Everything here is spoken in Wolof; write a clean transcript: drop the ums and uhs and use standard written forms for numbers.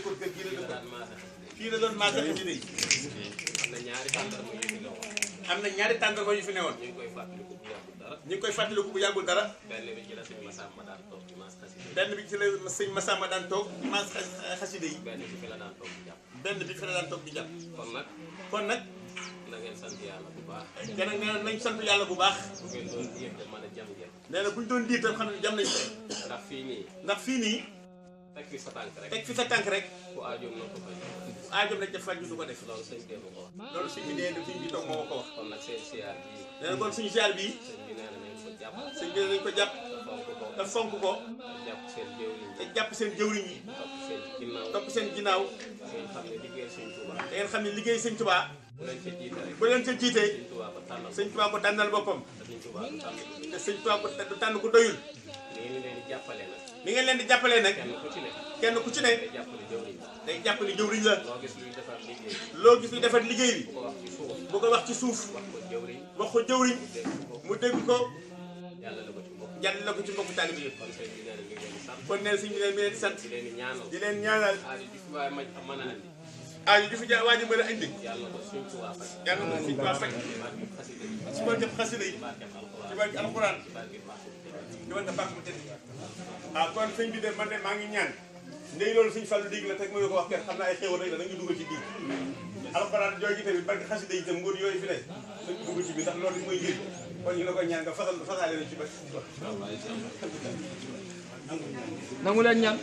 kon kër gii la dëkk fii la doon maasa xasida yi am na ñaari tàndarma yu fi newoon ñu ngi koy fàttaliku bu yàggul dara benn bi ci la sëñ Massamba daan toog ci maas xasida yi benn bi ci la sëñ Massamba daan toog maas xasida yi benn bi fi la daan toog di jàpp benn bi fi la daan toog di jàpp kon nag na ngeen sant yàlla bu baax kenn nee na nañ sant yàlla bu baax bu ngeen doon diir te mën a jam ngeen nee na buñ doon diir tam xam ne jam nañ ndax fii nii teg fi sa tànk rek teg fi sa tànk rek ku aajoom na ko faj ku aajoom na ca faj du ko def loolu sëñ bi ko wax loolu sëñ bi nee na sëñ bi toog moo ko wax kon nag seen siyaar bii nee na kon suñu siyaar bii sëñ bi nee na nañ ko jàpp sëñ bi nee nañ ko jàpp te fonk ko te jàpp seen jëwriñ yi topp seen ginnaaw ngeen xam ne liggéey sëñ Touba te ngeen xam ne liggéey sëñ Touba bu leen ca jiitee sëñ Touba ko tànnal boppam te sëñ Touba ko du tànn ko doyul ni ngeen leen di jàppalee nag kenn ku ci ne day jàppale jëwriñ la loo gis luy defar liggéey bi bu ko wax ci suuf wax ko jëwriñ mu dégg ko jàll na ko ci mbokku taalibe bi yëpp kon neen suñu leen mi leen di sant di leen ñaanal aajo ju fi ja waa ji mën a indi yàlla ko suñ Tuubaa faj ci barke xasida yi ci barke alxuraan ci barke baax mu tëdd kon sëñ bi de man de maa ngi ñaan ndey loolu suñ Fallu dégg la teg ma ko wax kenn xam naa ay xéewal rek la dañu dugal ci biir alxuraan jooju tamit barke xasida yi itam ngóor yooyu fi ne dañu dugal ci biir ndax loolu mooy jël kon ñu la koy ñaan nga fasaale na ci ba nangu leen ñaan